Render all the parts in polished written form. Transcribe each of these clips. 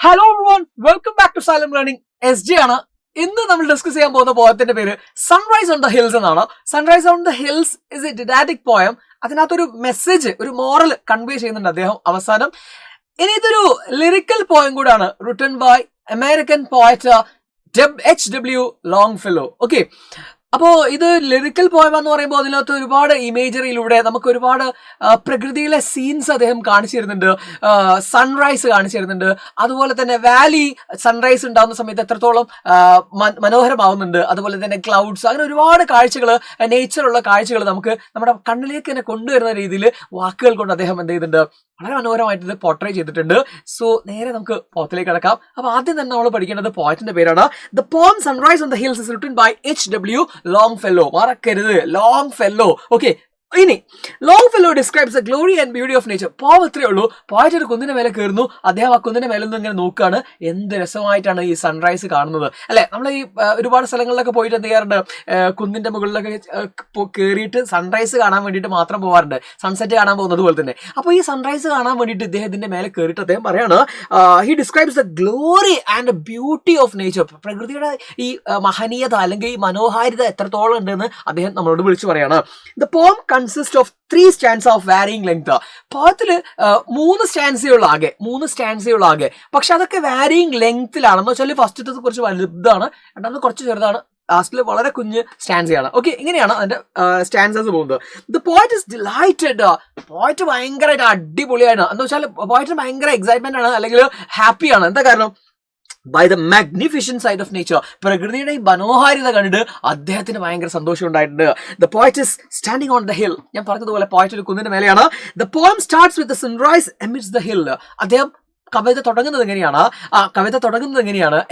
Hello everyone, welcome back to silent learning. SJ ആണ്. ഇന്ന് നമ്മൾ ഡിസ്കസ് ചെയ്യാൻ പോകുന്ന പോയത്തിന്റെ പേര് സൺറൈസ് ഓൺ ദ ഹിൽസ് എന്നാണ്. Sunrise on the hills is a didactic poem. അതിനകത്തൊരു മെസ്സേജ്, ഒരു മോറൽ കൺവേ ചെയ്യുന്നുണ്ട് അദ്ദേഹം അവസാനം. ഇനി ഇതൊരു ലിറിക്കൽ പോയം കൂടാണ്, written by American poet H.W. Longfellow. Okay, അപ്പോൾ ഇത് ലിറിക്കൽ പോയം എന്ന് പറയുമ്പോൾ അതിനകത്ത് ഒരുപാട് ഇമേജറിയിലൂടെ നമുക്ക് ഒരുപാട് പ്രകൃതിയിലെ സീൻസ് അദ്ദേഹം കാണിച്ചു തരുന്നുണ്ട്. സൺറൈസ് കാണിച്ചു തരുന്നുണ്ട്. അതുപോലെ തന്നെ വാലി സൺറൈസ് ഉണ്ടാകുന്ന സമയത്ത് എത്രത്തോളം മനോഹരമാവുന്നുണ്ട്. അതുപോലെ തന്നെ ക്ലൗഡ്സ്, അങ്ങനെ ഒരുപാട് കാഴ്ചകൾ, നേച്ചറുള്ള കാഴ്ചകൾ നമുക്ക് നമ്മുടെ കണ്ണിലേക്ക് തന്നെ കൊണ്ടുവരുന്ന രീതിയിൽ വാക്കുകൾ കൊണ്ട് അദ്ദേഹം എന്ത് ചെയ്തിട്ടുണ്ട്, വളരെ മനോഹരമായിട്ട് ഇത് പോർട്രേ ചെയ്തിട്ടുണ്ട്. സോ നേരെ നമുക്ക് പോയത്തിലേക്ക് കിടക്കാം. അപ്പൊ ആദ്യം തന്നെ നമ്മൾ പഠിക്കേണ്ടത് പോയറ്റിന്റെ പേരാണ്. The poem sunrise on the hills is written by H.W. Longfellow. മറക്കരുത്, ലോങ്ഫെല്ലോ. ഓക്കെ, ഇനി Longfellow describes the glory and beauty of nature. Poem ഇത്രയേ ഉള്ളൂ. പോയറ്റ് ഒരു കുന്നിന്റെ മേലെ കയറുന്നു. അദ്ദേഹം ആ കുന്നിന്റെ മേലെ നിന്ന് ഇങ്ങനെ നോക്കുകയാണ്. എന്ത് രസമായിട്ടാണ് ഈ സൺറൈസ് കാണുന്നത് അല്ലെ. നമ്മൾ ഈ ഒരുപാട് സ്ഥലങ്ങളിലൊക്കെ പോയിട്ട് എന്ത് ചെയ്യാറുണ്ട്, കുന്നിന്റെ മുകളിലൊക്കെ കയറിയിട്ട് സൺറൈസ് കാണാൻ വേണ്ടിയിട്ട് മാത്രം പോകാറുണ്ട്, സൺസെറ്റ് കാണാൻ പോകുന്നത് പോലെ തന്നെ. അപ്പോൾ ഈ സൺറൈസ് കാണാൻ വേണ്ടിയിട്ട് ഇദ്ദേഹത്തിന്റെ മേലെ കയറിയിട്ട് അദ്ദേഹം പറയാണ്, he describes the glory and beauty of nature. പ്രകൃതിയുടെ ഈ മഹനീയത അല്ലെങ്കിൽ ഈ മനോഹാരിത എത്രത്തോളം ഉണ്ടെന്ന് അദ്ദേഹം നമ്മളോട് വിളിച്ചു പറയാണ്. The poem consist of 3 stanzas of varying length. പോയത്തില് 3 സ്റ്റാൻസുകൾ ആകെ, പക്ഷെ അതൊക്കെ വാരിയിങ് ലെങ്ത്തിലാണെന്ന് വെച്ചാൽ ഫസ്റ്റത്തെ കുറച്ച് വലുതാണ്, രണ്ടാമത് കുറച്ച് ചെറുതാണ്, ലാസ്റ്റിൽ വളരെ കുഞ്ഞ് സ്റ്റാൻസയാണ്. ഓക്കെ, ഇങ്ങനെയാണ് അതിന്റെ സ്റ്റാൻസസ് പോകുന്നത്. The poet is delighted. Poet ഭയങ്കരമായിട്ട് അടിപൊളിയാണ് എന്ന് വെച്ചാൽ പോയറ്റ് ഭയങ്കര എക്സൈറ്റ്മെന്റ് ആണ്, അല്ലെങ്കിൽ ഹാപ്പിയാണ്. എന്താ കാരണം? By the magnificent side of nature. പ്രകൃതിയുടെ ഈ മനോഹാരിത കണ്ടിട്ട് അദ്ദേഹത്തിന് ഭയങ്കര സന്തോഷം ഉണ്ടായിട്ടുണ്ട്. The poet is standing on the hill. ഞാൻ പറഞ്ഞതുപോലെ പോയറ്റ് ഒരു കുന്നിന്റെ മേലെയാണ്. The poem starts with the sunrise amidst the hill. അദ്ദേഹം കവിത തുടങ്ങുന്നത്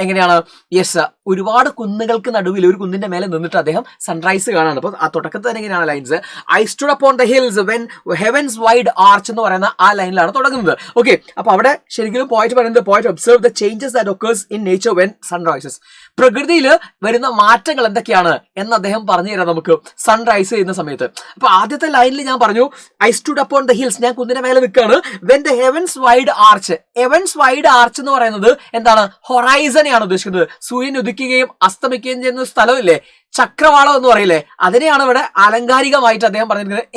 എങ്ങനെയാണ്? യെസ്, ഒരുപാട് കുന്നുകൾക്ക് നടുവിൽ ഒരു കുന്നിന്റെ മേലെ നിന്നിട്ട് അദ്ദേഹം സൺറൈസ് കാണാണ്. അപ്പൊ ആ തുടക്കത്തിൽ തന്നെ എങ്ങനെയാണ് lines? I stood upon the hills when heavens wide arch എന്ന് പറയുന്ന ആ ലൈനിലാണ് തുടങ്ങുന്നത്. ഓക്കെ, അപ്പൊ അവിടെ ശരിക്കും പോയിന്റ് പറയുന്നത്, point observe the changes that occurs in nature when Sunrisers. പ്രകൃതിയിൽ വരുന്ന മാറ്റങ്ങൾ എന്തൊക്കെയാണ് എന്ന് അദ്ദേഹം പറഞ്ഞു തരാം നമുക്ക് സൺറൈസ് ചെയ്യുന്ന സമയത്ത്. അപ്പൊ ആദ്യത്തെ ലൈനിൽ ഞാൻ പറഞ്ഞു, I stood upon the hills, ഞാൻ കുന്നിന്റെ മേലെ നിൽക്കുകയാണ്. When the heavens wide arch. Heavens wide arch എന്ന് പറയുന്നത് എന്താണ്? ഹൊറൈസനെയാണ് ഉദ്ദേശിക്കുന്നത്. സൂര്യൻ ഉദിക്കുകയും അസ്തമിക്കുകയും ചെയ്യുന്ന സ്ഥലമില്ലേ, ചക്രവാളം എന്ന് പറയില്ലേ, അതിനെയാണ് ഇവിടെ ആലങ്കാരികമായിട്ട് അദ്ദേഹം പറഞ്ഞിരിക്കുന്നത്.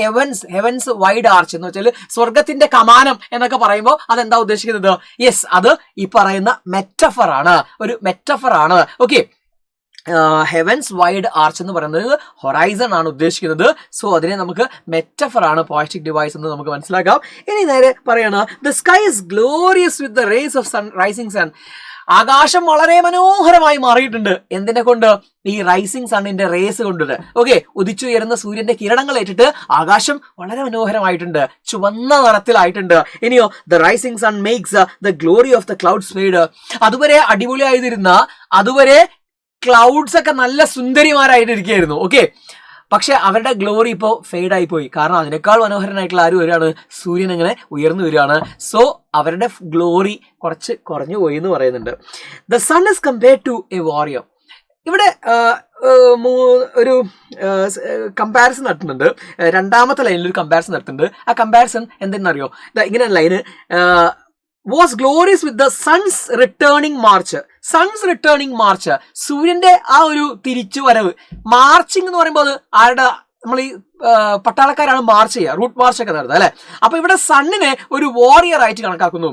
ഹെവൻസ് വൈഡ് ആർച്ച് എന്ന് വെച്ചാൽ സ്വർഗത്തിന്റെ കമാനം എന്നൊക്കെ പറയുമ്പോൾ അതെന്താ ഉദ്ദേശിക്കുന്നത്? യെസ്, അത് ഈ പറയുന്ന മെറ്റഫർ ആണ്. ഓക്കെ, ഹെവൻസ് വൈഡ് ആർച്ച് എന്ന് പറയുന്നത് ഹൊറൈസൺ ആണ് ഉദ്ദേശിക്കുന്നത്. സോ അതിനെ നമുക്ക് മെറ്റഫർ ആണ്, പോയറ്റിക് ഡിവൈസ് എന്ന് നമുക്ക് മനസ്സിലാക്കാം. ഇനി നേരെ പറയണ, the sky is glorious with the rays of sun rising sun. ആകാശം വളരെ മനോഹരമായി മാറിയിട്ടുണ്ട്. എന്തിനെ കൊണ്ട്? ഈ റൈസിംഗ് സണ്ണിന്റെ റേസ് കൊണ്ടിട്ട്. ഓക്കെ, ഉദിച്ചുയരുന്ന സൂര്യന്റെ കിരണങ്ങൾ ഏറ്റിട്ട് ആകാശം വളരെ മനോഹരമായിട്ടുണ്ട്, ചുവന്ന നിറത്തിലായിട്ടുണ്ട്. ഇനിയോ, the rising sun makes the glory of the clouds fade. അതുവരെ അടിപൊളിയായിരുന്ന, അതുവരെ ക്ലൗഡ്സ് ഒക്കെ നല്ല സുന്ദരിമാരായിട്ട് ഇരിക്കുകയായിരുന്നു. ഓക്കെ, പക്ഷെ അവരുടെ ഗ്ലോറി ഇപ്പോൾ ഫെയ്ഡ് ആയി പോയി. കാരണം അതിനേക്കാൾ മനോഹരനായിട്ടുള്ള ആരും വരികയാണ്, സൂര്യൻ ഇങ്ങനെ ഉയർന്നു വരികയാണ്. സോ അവരുടെ ഗ്ലോറി കുറച്ച് കുറഞ്ഞു പോയി എന്ന് പറയുന്നുണ്ട്. The sun is compared to a warrior. ഇവിടെ ഒരു കമ്പാരിസൺ നടത്തുന്നുണ്ട്. രണ്ടാമത്തെ ലൈനിൽ ഒരു കമ്പാരിസൺ നടത്തുന്നുണ്ട്. ആ കമ്പാരിസൺ എന്തെന്നറിയോ? ഇങ്ങനെ line, was glorious with the sun's returning march. സൂര്യന്റെ ആ ഒരു തിരിച്ചു വരവ്. മാർച്ചിങ് എന്ന് പറയുമ്പോൾ അത് ആരുടെ? നമ്മൾ ഈ പട്ടാളക്കാരാണ് മാർച്ച് ചെയ്യുക, റൂട്ട് മാർച്ച് ഒക്കെ നടത്തുക അല്ലെ. അപ്പൊ ഇവിടെ സണ്ണിനെ ഒരു വാരിയർ ആയിട്ട് കണക്കാക്കുന്നു.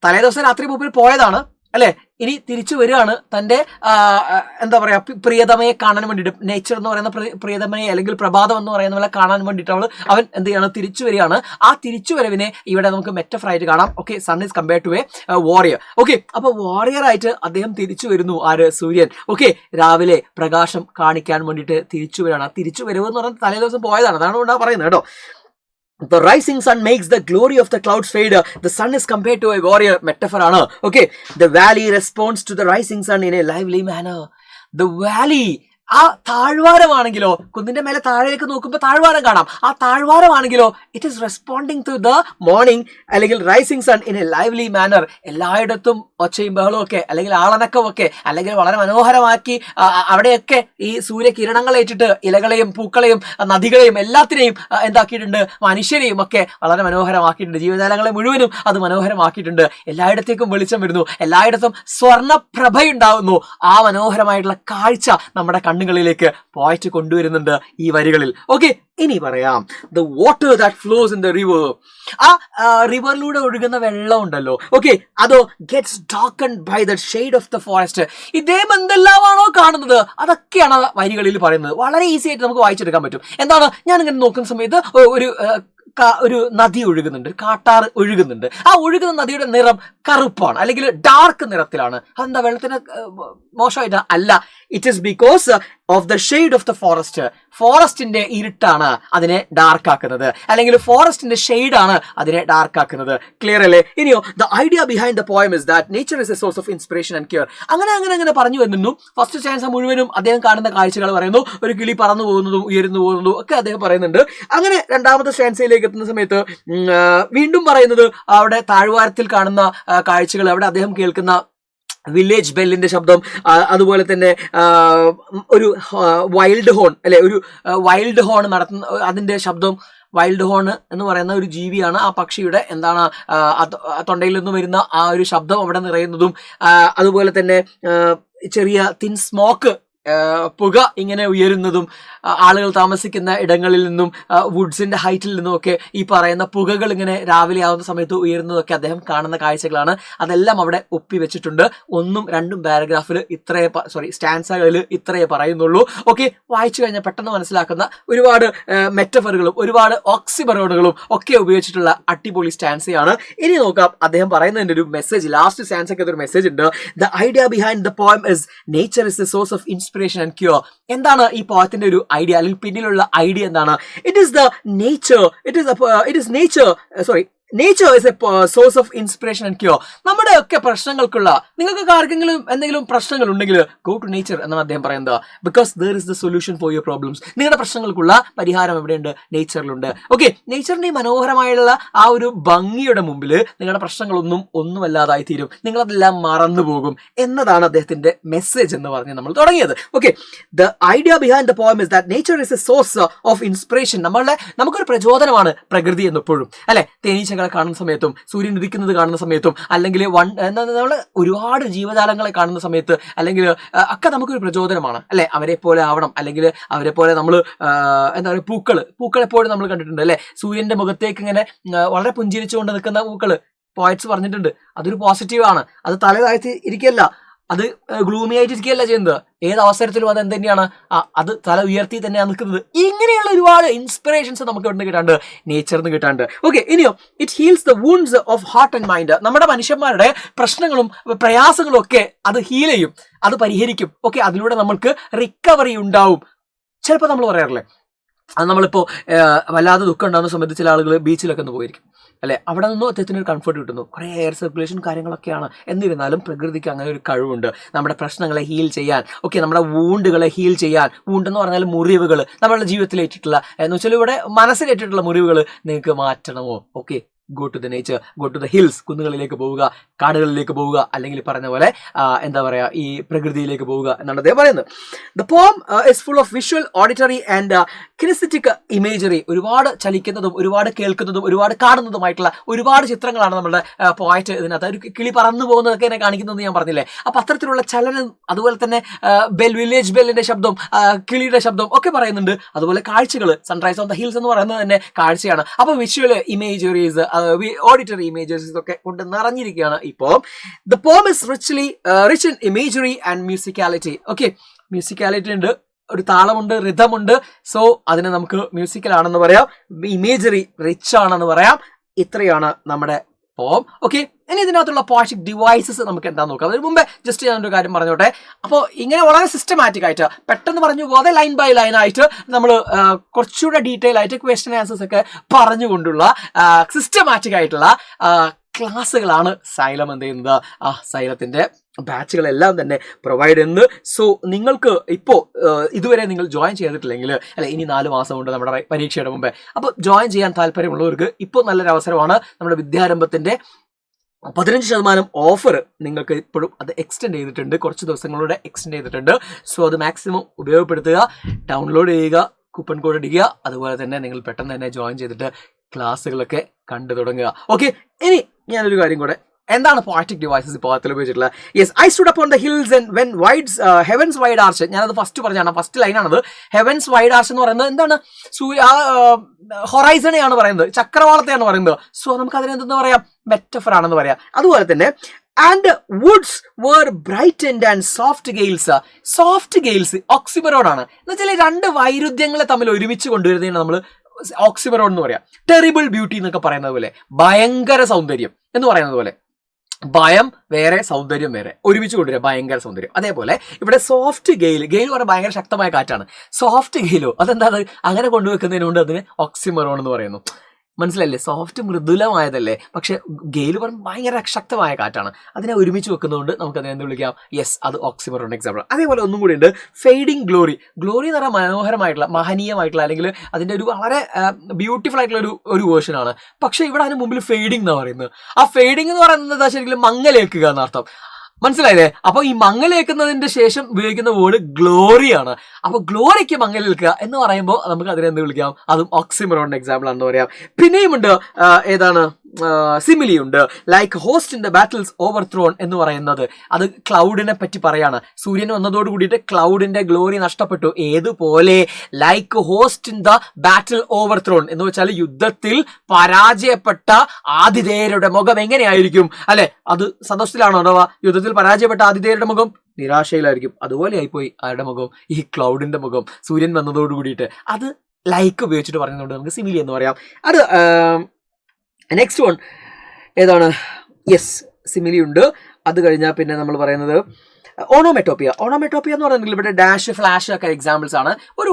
തലേ ദിവസം രാത്രി മുമ്പിൽ പോയതാണ് അല്ലെ, ഇനി തിരിച്ചു വരികയാണ് തന്റെ എന്താ പറയാ, പ്രിയതമയെ കാണാൻ വേണ്ടിയിട്ട്. നേച്ചർ എന്ന് പറയുന്ന പ്രിയതമയെ അല്ലെങ്കിൽ പ്രഭാതം എന്ന് പറയുന്ന പോലെ കാണാൻ വേണ്ടിയിട്ട് അവൻ എന്ത് ചെയ്യാണ്? തിരിച്ചു വരികയാണ്. ആ തിരിച്ചു വരവിനെ ഇവിടെ നമുക്ക് മെറ്റഫർ ആയിട്ട് കാണാം. Okay, sun is compared to a warrior. Okay, അപ്പൊ വാരിയർ ആയിട്ട് അദ്ദേഹം തിരിച്ചു വരുന്നു. ആര്? സൂര്യൻ. ഓക്കെ, രാവിലെ പ്രകാശം കാണിക്കാൻ വേണ്ടിയിട്ട് തിരിച്ചു വരികയാണ്. ആ തിരിച്ചു വരവ് എന്ന് പറയുന്നത് തലേ ദിവസം പോയതാണ്, അതാണ് ഇവിടെ പറയുന്നത് കേട്ടോ. The rising sun makes the glory of the clouds fade. The sun is compared to a warrior. Metaphor ആണ്. Okay, the valley responds to the rising sun in a lively manner. The valley ആ താഴ്വാരമാണെങ്കിലോ, കുന്നിന്റെ മേലെ താഴേക്ക് നോക്കുമ്പോൾ താഴ്വാരം കാണാം. ആ താഴ്വാരമാണെങ്കിലോ it is responding to the morning അല്ലെങ്കിൽ rising sun in a lively manner. എല്ലായിടത്തും ഒച്ചയും ബഹളവും ഒക്കെ അല്ലെങ്കിൽ ആളനക്കമൊക്കെ അല്ലെങ്കിൽ വളരെ മനോഹരമാക്കി അവിടെയൊക്കെ ഈ സൂര്യകിരണങ്ങളേറ്റിട്ട് ഇലകളെയും പൂക്കളെയും നദികളെയും എല്ലാത്തിനെയും എന്താക്കിയിട്ടുണ്ട്, മനുഷ്യരെയും ഒക്കെ വളരെ മനോഹരമാക്കിയിട്ടുണ്ട്. ജീവജാലങ്ങളെ മുഴുവനും അത് മനോഹരമാക്കിയിട്ടുണ്ട്. എല്ലായിടത്തേക്കും വെളിച്ചം വരുന്നു, എല്ലായിടത്തും സ്വർണ്ണപ്രഭയുണ്ടാവുന്നു. ആ മനോഹരമായിട്ടുള്ള കാഴ്ച നമ്മുടെ കണ്ണുകളിലേക്ക് പോയിട്ട് കൊണ്ടുവരുന്നുണ്ട് ഈ വരികളിൽ. ഓക്കെ, ഇനി പറയാം the water that flows in the river. ആ റിവറിലൂടെ ഒഴുകുന്ന വെള്ളം ഉണ്ടല്ലോ, ഓക്കെ, അതോ gets darkened by the shade of the forest. ഇദ്ദേഹം എന്തെല്ലാമാണോ കാണുന്നത് അതൊക്കെയാണ് വരികളിൽ പറയുന്നത്. വളരെ ഈസി ആയിട്ട് നമുക്ക് വായിച്ചെടുക്കാൻ പറ്റും. എന്താണ്, ഞാൻ ഇങ്ങനെ നോക്കുന്ന സമയത്ത് ഒരു നദി ഒഴുകുന്നുണ്ട്, കാട്ടാറ് ഒഴുകുന്നുണ്ട്. ആ ഒഴുകുന്ന നദിയുടെ നിറം കറുപ്പാണ് അല്ലെങ്കിൽ ഡാർക്ക് നിറത്തിലാണ്. അതെന്താ വെള്ളത്തിന് മോശമായിട്ട് അല്ല, it is because of the shade of the forest. ഫോറസ്റ്റിന്റെ ഇരുട്ടാണ് അതിനെ ഡാർക്ക് ആക്കുന്നത്, അല്ലെങ്കിൽ ഫോറസ്റ്റിന്റെ ഷെയ്ഡാണ് അതിനെ ഡാർക്ക് ആക്കുന്നത്. ക്ലിയർ അല്ലേ? ഇനിയോ, the idea behind the poem is that nature is a source of inspiration and cure. അങ്ങനെ പറഞ്ഞു വരുന്നു. ഫസ്റ്റ് സ്റ്റാൻസ മുഴുവനും അദ്ദേഹം കാണുന്ന കാഴ്ചകൾ പറയുന്നു. ഒരു കിളി പറന്നു പോകുന്നതും ഉയർന്നു പോകുന്നതും ഒക്കെ അദ്ദേഹം പറയുന്നുണ്ട്. അങ്ങനെ രണ്ടാമത്തെ സ്റ്റാൻസയിലേക്ക് എത്തുന്ന സമയത്ത് വീണ്ടും പറയുന്നത് അവിടെ താഴ്വാരത്തിൽ കാണുന്ന കാഴ്ചകൾ, അവിടെ അദ്ദേഹം കേൾക്കുന്ന വില്ലേജ് ബെല്ലിന്റെ ശബ്ദം, അതുപോലെ തന്നെ ഒരു വൈൽഡ് ഹോൺ അല്ലെ, ഒരു വൈൽഡ് ഹോൺ നടത്തുന്ന അതിന്റെ ശബ്ദം. വൈൽഡ് ഹോൺ എന്ന് പറയുന്ന ഒരു ജീവിയാണ്. ആ പക്ഷിയുടെ എന്താണ് തൊണ്ടയിൽ നിന്ന് വരുന്ന ആ ഒരു ശബ്ദം അവിടെ നിറയുന്നതും, അതുപോലെ തന്നെ ചെറിയ തിൻ സ്മോക്ക്, പുക ഇങ്ങനെ ഉയരുന്നതും, ആളുകൾ താമസിക്കുന്ന ഇടങ്ങളിൽ നിന്നും വുഡ്സിന്റെ ഹൈറ്റിൽ നിന്നും ഒക്കെ ഈ പറയുന്ന പുകകൾ ഇങ്ങനെ രാവിലെ ആവുന്ന സമയത്ത് ഉയരുന്നതൊക്കെ അദ്ദേഹം കാണുന്ന കാഴ്ചകളാണ്. അതെല്ലാം അവിടെ ഒപ്പിവെച്ചിട്ടുണ്ട്. 1ഉം 2ഉം പാരഗ്രാഫിൽ സ്റ്റാൻസകളിൽ ഇത്രയേ പറയുന്നുള്ളൂ. ഓക്കെ, വായിച്ചു കഴിഞ്ഞാൽ പെട്ടെന്ന് മനസ്സിലാക്കുന്ന ഒരുപാട് മെറ്റഫറുകളും ഒരുപാട് ഓക്സിമറോണുകളും ഒക്കെ ഉപയോഗിച്ചിട്ടുള്ള അടിപൊളി സ്റ്റാൻസയാണ്. ഇനി നോക്കാം അദ്ദേഹം പറയുന്നതിന്റെ ഒരു മെസ്സേജ്. ലാസ്റ്റ് സ്റ്റാൻസയ്ക്ക് ഒരു മെസ്സേജ് ഉണ്ട്. The idea behind the poem is nature is the source of inspiration and cure. എന്താണ് ഈ പോയത്തിന്റെ ഒരു ഐഡിയ, അല്ലെങ്കിൽ പിന്നിലുള്ള ഐഡിയ എന്താണ്? It is a source of inspiration and cure. നമ്മുടെ ഒക്കെ പ്രശ്നങ്ങൾക്കുള്ള, നിങ്ങൾക്ക് ആർക്കെങ്കിലും എന്തെങ്കിലും പ്രശ്നങ്ങൾ ഉണ്ടെങ്കിൽ ഗോ ടു നേച്ചർ എന്നാണ് അദ്ദേഹം പറയുന്നത്. Because there is the solution for your problems. നിങ്ങളുടെ പ്രശ്നങ്ങൾക്കുള്ള പരിഹാരം എവിടെയുണ്ട്? നേച്ചറിലുണ്ട്. ഓക്കെ, നേച്ചറിന്റെ മനോഹരമായുള്ള ആ ഒരു ഭംഗിയുടെ മുമ്പിൽ നിങ്ങളുടെ പ്രശ്നങ്ങളൊന്നും ഒന്നുമല്ലാതായി തീരും, നിങ്ങളതെല്ലാം മറന്നു പോകും എന്നതാണ് അദ്ദേഹത്തിന്റെ മെസ്സേജ് എന്ന് പറഞ്ഞ് നമ്മൾ തുടങ്ങിയത്. Okay, the idea behind the poem is that nature is a source of inspiration. നമുക്കൊരു പ്രചോദനമാണ് പ്രകൃതി എന്നെപ്പോഴും അല്ലെ. തേനീച്ചകളെ കാണുന്ന സമയത്തും സൂര്യൻ ഉദിക്കുന്നത് കാണുന്ന സമയത്തും അല്ലെങ്കിൽ നമ്മൾ ഒരുപാട് ജീവജാലങ്ങളെ കാണുന്ന സമയത്ത് അല്ലെങ്കിൽ ഒക്കെ നമുക്കൊരു പ്രചോദനമാണ് അല്ലെ. അവരെ പോലെ ആവണം, അല്ലെങ്കിൽ അവരെ പോലെ നമ്മൾ എന്താ പറയുക, പൂക്കളെപ്പോഴും നമ്മൾ കണ്ടിട്ടുണ്ട് അല്ലെ. സൂര്യന്റെ മുഖത്തേക്ക് ഇങ്ങനെ വളരെ പുഞ്ചിരിച്ചുകൊണ്ട് നിൽക്കുന്ന പൂക്കള് പോയറ്റ്സ് പറഞ്ഞിട്ടുണ്ട്. അതൊരു പോസിറ്റീവാണ്. അത് തല താഴ്ത്തി ഇരിക്കല്ല, അത് ഗ്ലൂമി ആയിട്ട് ഇരിക്കുകയല്ല ചെയ്യുന്നത്. ഏത് അവസരത്തിലും അത് എന്തുതന്നെയാണ്, അത് തല ഉയർത്തി തന്നെയാണ് നിൽക്കുന്നത്. ഇങ്ങനെയുള്ള ഒരുപാട് ഇൻസ്പിറേഷൻസ് നമുക്ക് ഇവിടെ കിട്ടാണ്ട്, നേച്ചറിന് കിട്ടാണ്ട്. ഓക്കെ, ഇനിയോ, it heals the wounds of heart and mind. നമ്മുടെ മനുഷ്യന്മാരുടെ പ്രശ്നങ്ങളും പ്രയാസങ്ങളും ഒക്കെ അത് ഹീൽ ചെയ്യും, അത് പരിഹരിക്കും. ഓക്കെ, അതിലൂടെ നമ്മൾക്ക് റിക്കവറി ഉണ്ടാവും. ചിലപ്പോൾ നമ്മൾ പറയാറില്ലേ, അത് നമ്മളിപ്പോൾ വല്ലാതെ ദുഃഖം ഉണ്ടാകുന്ന സമയത്ത് ചില ആളുകൾ ബീച്ചിലൊക്കെ ഒന്ന് പോയിരിക്കും അല്ലെ. അവിടെ നിന്നും അദ്ദേഹത്തിന് ഒരു കംഫർട്ട് കിട്ടുന്നു, കുറേ എയർ സർക്കുലേഷൻ കാര്യങ്ങളൊക്കെയാണ്. എന്നിരുന്നാലും പ്രകൃതിക്ക് അങ്ങനെ ഒരു കഴിവുണ്ട് നമ്മുടെ പ്രശ്നങ്ങളെ ഹീൽ ചെയ്യാൻ. ഓക്കെ, നമ്മുടെ വൂണ്ടുകളെ ഹീൽ ചെയ്യാൻ. വൂണ്ട് എന്ന് പറഞ്ഞാൽ മുറിവുകൾ, നമ്മുടെ ജീവിതത്തിലേറ്റിട്ടുള്ള എന്ന് വെച്ചാൽ ഇവിടെ മനസ്സിലേറ്റിട്ടുള്ള മുറിവുകൾ നിങ്ങൾക്ക് മാറ്റണമോ? Okay, go to the nature, go to the hills. കുന്നുകളിലേക്ക് പോവുക, കാടുകളിലേക്ക് പോവുക, അല്ലെങ്കിൽ പറഞ്ഞ പോലെ എന്താ പറയുക, ഈ പ്രകൃതിയിലേക്ക് പോവുക എന്നാണ് അദ്ദേഹം പറയുന്നത്. The poem is full of visual, auditory and kinaesthetic imagery. ഒരുപാട് ചലിക്കുന്നതും ഒരുപാട് കേൾക്കുന്നതും ഒരുപാട് കാണുന്നതുമായിട്ടുള്ള ഒരുപാട് ചിത്രങ്ങളാണ് നമ്മുടെ പോയറ്റ് ഇതിനകത്ത്. ഒരു കിളി പറന്നു പോകുന്നതൊക്കെ എന്നെ കാണിക്കുന്നതെന്ന് ഞാൻ പറഞ്ഞില്ലേ. അപ്പം അത്തരത്തിലുള്ള ചലനം, അതുപോലെ തന്നെ വില്ലേജ് ബെല്ലിന്റെ ശബ്ദം, കിളിയുടെ ശബ്ദം ഒക്കെ പറയുന്നുണ്ട്. അതുപോലെ കാഴ്ചകൾ, സൺറൈസ് ഓൺ ദ ഹിൽസ് എന്ന് പറയുന്നത് തന്നെ കാഴ്ചയാണ്. അപ്പോൾ വിഷ്വൽ ഇമേജറീസ്, ഓഡിറ്ററി ഇമേജസ് ഒക്കെ കൊണ്ട് നിറഞ്ഞിരിക്കുകയാണ് ഈ പോം. The poem is rich in imagery and musicality. Okay, musicality ഉണ്ട്, ഒരു താളമുണ്ട്, റിഥമുണ്ട്. സോ അതിനെ നമുക്ക് മ്യൂസിക്കൽ ആണെന്ന് പറയാം, ഇമേജറി റിച്ച് ആണെന്ന് പറയാം. ഇത്രയാണ് നമ്മുടെ പോം. ഓക്കെ, ഇനി ഇതിനകത്തുള്ള പോയറ്റിക് ഡിവൈസസ് നമുക്ക് എന്താ നോക്കാം. അതിന് മുമ്പേ ജസ്റ്റ് ഞാനൊരു കാര്യം പറഞ്ഞോട്ടെ. അപ്പോൾ ഇങ്ങനെ വളരെ സിസ്റ്റമാറ്റിക് ആയിട്ട് പെട്ടെന്ന് പറഞ്ഞു പോകാതെ ലൈൻ ബൈ ലൈൻ ആയിട്ട് നമ്മൾ കുറച്ചുകൂടെ ഡീറ്റെയിൽ ആയിട്ട് ക്വസ്റ്റ്യൻ ആൻസേഴ്സ് ഒക്കെ പറഞ്ഞുകൊണ്ടുള്ള സിസ്റ്റമാറ്റിക് ആയിട്ടുള്ള ക്ലാസ്സുകളാണ് സൈലം എന്ത് ചെയ്യുന്നത്, സൈലത്തിന്റെ ബാച്ചുകളെല്ലാം തന്നെ പ്രൊവൈഡ് ചെയ്യുന്നത്. സോ നിങ്ങൾക്ക് ഇപ്പോൾ ഇതുവരെ നിങ്ങൾ ജോയിൻ ചെയ്തിട്ടില്ലെങ്കിൽ, അല്ലെ ഇനി 4 മാസം കൊണ്ട് നമ്മുടെ പരീക്ഷയുടെ മുമ്പേ, അപ്പോൾ ജോയിൻ ചെയ്യാൻ താല്പര്യമുള്ളവർക്ക് ഇപ്പോൾ നല്ലൊരു അവസരമാണ്. നമ്മുടെ വിദ്യാരംഭത്തിൻ്റെ 15% ഓഫർ നിങ്ങൾക്ക് ഇപ്പോഴും അത് എക്സ്റ്റെൻഡ് ചെയ്തിട്ടുണ്ട്, കുറച്ച് ദിവസങ്ങളുടെ എക്സ്റ്റെൻഡ് ചെയ്തിട്ടുണ്ട്. സോ അത് മാക്സിമം ഉപയോഗപ്പെടുത്തുക, ഡൗൺലോഡ് ചെയ്യുക, കൂപ്പൺ കോഡ് അടിക്കുക. അതുപോലെ തന്നെ നിങ്ങൾ പെട്ടെന്ന് തന്നെ ജോയിൻ ചെയ്തിട്ട് ക്ലാസ്സുകളൊക്കെ കണ്ടു തുടങ്ങുക. ഓക്കെ, ഇനി ഞാനൊരു കാര്യം കൂടെ, എന്താണ് പോയറ്റിക് ഡിവൈസസ് ഇപ്പോൾ ഉപയോഗിച്ചിട്ടുള്ളത്? Yes, I stood upon the hills and when heavens wide arch. ഞാനത് ഫസ്റ്റ് പറഞ്ഞാണ്, ഫസ്റ്റ് ലൈനാണത്. ഹെവൻസ് വൈഡ് ആർച്ച് എന്ന് പറയുന്നത് എന്താണ്? ഹൊറൈസണെയാണ് പറയുന്നത്, ചക്രവാളത്തെയാണ് പറയുന്നത്. സോ നമുക്ക് അതിനെന്തെന്ന് പറയാം? മെറ്റഫർ ആണെന്ന് പറയാം. അതുപോലെ തന്നെ and woods were brightened and soft gales. Soft gales oxymoron ആണ്. എന്ന് വെച്ചാൽ 2 വൈരുദ്ധ്യങ്ങളെ തമ്മിൽ ഒരുമിച്ച് കൊണ്ടുവരുന്നതിന് നമ്മൾ ഓക്സിമറോൺ എന്ന് പറയാം. ടെറിബിൾ ബ്യൂട്ടി എന്നൊക്കെ പറയുന്നത് പോലെ, ഭയങ്കര സൗന്ദര്യം എന്ന് പറയുന്നത് പോലെ, ഭയം വേറെ സൗന്ദര്യം വേറെ, ഒരുമിച്ച് കൊണ്ടുവരിക, ഭയങ്കര സൗന്ദര്യം. അതേപോലെ ഇവിടെ സോഫ്റ്റ് ഗെയിൽ പറഞ്ഞാൽ ഭയങ്കര ശക്തമായ കാറ്റാണ്. സോഫ്റ്റ് ഗെയിലോ അതെന്താ, അങ്ങനെ കൊണ്ടുവെക്കുന്നതിനുകൊണ്ട് അതിന് ഓക്സിമറോൺ എന്ന് പറയുന്നു. മനസ്സിലല്ലേ? സോഫ്റ്റ് മൃദുലമായതല്ലേ, പക്ഷെ ഗെയിൽ പറഞ്ഞാൽ ഭയങ്കര ശക്തമായ കാറ്റാണ്. അതിനെ ഒരുമിച്ച് വെക്കുന്നതുകൊണ്ട് നമുക്ക് അതിനെ എന്ത് വിളിക്കാം? യെസ്, അത് ഓക്സിമറോൺ എക്സാമ്പിൾ. അതേപോലെ ഒന്നും കൂടി ഉണ്ട്, ഫെയ്ഡിങ് ഗ്ലോറി. ഗ്ലോറി എന്ന് പറഞ്ഞാൽ മനോഹരമായിട്ടുള്ള, മഹനീയമായിട്ടുള്ള, അല്ലെങ്കിൽ അതിൻ്റെ ഒരു വളരെ ബ്യൂട്ടിഫുൾ ആയിട്ടുള്ള ഒരു വേർഷനാണ്. പക്ഷെ ഇവിടെ അതിന് മുമ്പിൽ ഫെയ്ഡിങ് എന്നാണ് പറയുന്നത്. ആ ഫെയ്ഡിങ് എന്ന് പറയുന്നത് ശരിക്കും മങ്ങലേൽക്കുക എന്നർത്ഥം. മനസ്സിലായില്ലേ? അപ്പൊ ഈ മങ്ങലേക്കുന്നതിന്റെ ശേഷം ഉപയോഗിക്കുന്ന വേർഡ് ഗ്ലോറിയാണ്. അപ്പൊ ഗ്ലോറിക്ക് മങ്ങലേൽക്കുക എന്ന് പറയുമ്പോൾ നമുക്ക് അതിനെന്ത് വിളിക്കാം? അതും ഓക്സിമറോൺ എക്സാമ്പിൾ ആണെന്ന് പറയാം. പിന്നെയും ഉണ്ട്, ഏതാണ്? സിമിലി ഉണ്ട്, like host in the battles overthrown എന്ന് പറയുന്നത്. അത് ക്ലൗഡിനെ പറ്റി പറയാണ്. സൂര്യൻ വന്നതോട് കൂടിയിട്ട് ക്ലൗഡിന്റെ ഗ്ലോറി നഷ്ടപ്പെട്ടു. ഏതുപോലെ? Like host in the battle overthrown എന്ന് വെച്ചാൽ യുദ്ധത്തിൽ പരാജയപ്പെട്ട ആതിഥേയരുടെ മുഖം എങ്ങനെയായിരിക്കും, അല്ലെ? അത് സന്തോഷത്തിലാണോ? അഥവാ യുദ്ധത്തിൽ പരാജയപ്പെട്ട ആതിഥേയരുടെ മുഖം നിരാശയിലായിരിക്കും. അതുപോലെ ആയിപ്പോയി ആരുടെ മുഖം? ഈ ക്ലൗഡിന്റെ മുഖം സൂര്യൻ വന്നതോട് കൂടിയിട്ട്. അത് ലൈക്ക് ഉപയോഗിച്ചിട്ട് പറയുന്നതുകൊണ്ട് നമുക്ക് സിമിലി എന്ന് പറയാം. അത് നെക്സ്റ്റ് വൺ ഏതാണ്? യെസ്, സിമിലി ഉണ്ട്. അത് കഴിഞ്ഞാൽ പിന്നെ നമ്മൾ പറയുന്നത് ഓണോമെറ്റോപ്പിയ. ഓണോമെറ്റോപ്പിയ എന്ന് പറയുന്നത് ഇവിടെ ഡാഷ്, ഫ്ലാഷ് ഒക്കെ എക്സാമ്പിൾസ് ആണ്. ഒരു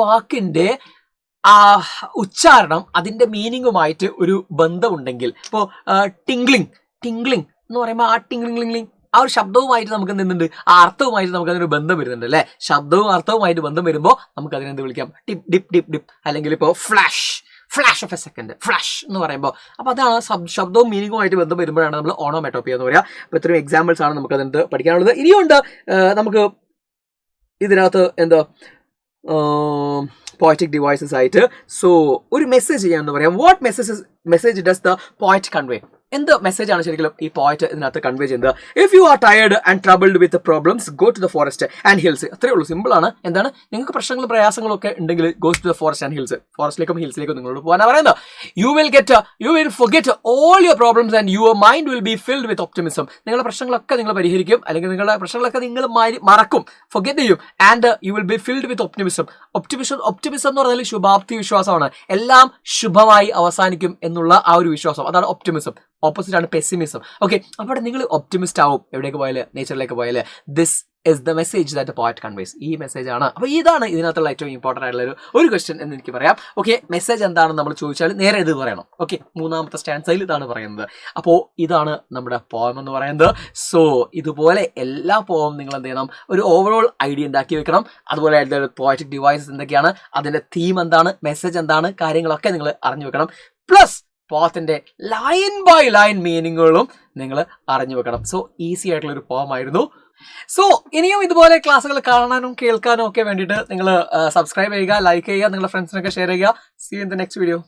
വാക്കിന്റെ ഉച്ചാരണം അതിന്റെ മീനിങ്ങുമായിട്ട് ഒരു ബന്ധമുണ്ടെങ്കിൽ, ഇപ്പോൾ ടിംഗ്ലിംഗ് എന്ന് പറയുമ്പോൾ ആ ടിംഗ്ലിംഗ് ആ ഒരു ശബ്ദവുമായിട്ട് നമുക്ക് എന്തുണ്ട്? ആ അർത്ഥവുമായിട്ട് നമുക്ക് അതിനൊരു ബന്ധം വരുന്നുണ്ട്, അല്ലെ? ശബ്ദവും അർത്ഥവുമായിട്ട് ബന്ധം വരുമ്പോൾ നമുക്ക് അതിനെന്ത് വിളിക്കാം? Tip dip dip dip. അല്ലെങ്കിൽ ഇപ്പോൾ flash of A second, flash എന്ന് പറയുമ്പോൾ, അപ്പോൾ അതാണ് ശബ്ദവും മീനിങ്ങുമായിട്ട് ബന്ധം വരുമ്പോഴാണ് നമ്മൾ ഓണോമെറ്റോപ്പിയ എന്ന് പറയുക. അപ്പോൾ ഇത്രയും എക്സാമ്പിൾസ് ആണ് നമുക്ക് അതിനകത്ത് പഠിക്കാനുള്ളത്. ഇനിയുണ്ട് നമുക്ക് ഇതിനകത്ത് എന്താ പോയറ്റിക് ഡിവൈസസ് ആയിട്ട്. സോ ഒരു മെസ്സേജ് ചെയ്യാമെന്ന് പറയാം. What message does the poet convey? എന്ത് മെസ്സേജ് ആണ് ശരിക്കും ഈ പോയറ്റ് ഇതിനകത്ത് കൺവേ ചെയ്യുന്നത്? If you are tired and troubled with problems, go to the forest and hills. അത്രേ ഉള്ളൂ, സിമ്പിൾ ആണ്. എന്താണ്? നിങ്ങൾക്ക് പ്രശ്നങ്ങളും പ്രയാസങ്ങളും ഒക്കെ ഉണ്ടെങ്കിൽ go to the forest and hills. ഫോറസ്റ്റിലേക്കും ഹിൽസിലേക്കും നിങ്ങളോട് പോകാനാണ് പറയുന്നത്. You will forget all your problems and your mind will be filled with optimism. നിങ്ങളുടെ പ്രശ്നങ്ങളൊക്കെ നിങ്ങൾ പരിഹരിക്കും, അല്ലെങ്കിൽ നിങ്ങളുടെ പ്രശ്നങ്ങളൊക്കെ നിങ്ങൾ മറക്കും, ഫൊർഗെറ്റ് ചെയ്യും. And you will be filled with optimism എന്ന് പറഞ്ഞാൽ ശുഭാപ്തി വിശ്വാസമാണ്. എല്ലാം ശുഭമായി അവസാനിക്കും എന്നുള്ള ആ ഒരു വിശ്വാസം, അതാണ് ഒപ്റ്റിമിസം. ഓപ്പോസിറ്റ് ആണ് പെസിമിസം. ഓക്കെ, അപ്പോൾ നിങ്ങൾ ഒപ്റ്റിമിസ്റ്റ് ആവും എവിടേക്ക് പോയാല്, നേച്ചറിലേക്ക് പോയാല്. This is the message that poet conveys. ഈ മെസ്സേജ് ആണ്. അപ്പോൾ ഇതാണ് ഇതിനകത്തുള്ള ഏറ്റവും ഇമ്പോർട്ടൻ്റ് ആയിട്ടുള്ള ഒരു ക്വസ്റ്റ്യൻ എന്ന് എനിക്ക് പറയാം. ഓക്കെ, മെസ്സേജ് എന്താണെന്ന് നമ്മൾ ചോദിച്ചാൽ നേരെ ഇത് പറയണം. ഓക്കെ, 3ാമത്തെ സ്റ്റാൻസയിൽ ഇതാണ് പറയുന്നത്. അപ്പോൾ ഇതാണ് നമ്മുടെ പോയം എന്ന് പറയുന്നത്. സോ ഇതുപോലെ എല്ലാ പോയം നിങ്ങൾ എന്ത് ചെയ്യണം? ഒരു ഓവറോൾ ഐഡിയ ഉണ്ടാക്കി വെക്കണം. അതുപോലെ പോയറ്റിക് ഡിവൈസസ് എന്തൊക്കെയാണ്, അതിന്റെ തീം എന്താണ്, മെസ്സേജ് എന്താണ്, കാര്യങ്ങളൊക്കെ നിങ്ങൾ അറിഞ്ഞു വെക്കണം. പ്ലസ് പോത്തിന്റെ ലൈൻ ബൈ ലൈൻ മീനിങ്ങുകളും നിങ്ങൾ അറിഞ്ഞു വെക്കണം. സോ ഈസി ആയിട്ടുള്ള ഒരു പോം ആയിരുന്നു. സോ ഇനിയും ഇതുപോലെ ക്ലാസ്സുകൾ കാണാനും കേൾക്കാനും ഒക്കെ വേണ്ടിയിട്ട് നിങ്ങൾ സബ്സ്ക്രൈബ് ചെയ്യുക, ലൈക്ക് ചെയ്യുക, നിങ്ങളുടെ ഫ്രണ്ട്സിനൊക്കെ ഷെയർ ചെയ്യുക. See you in the next video.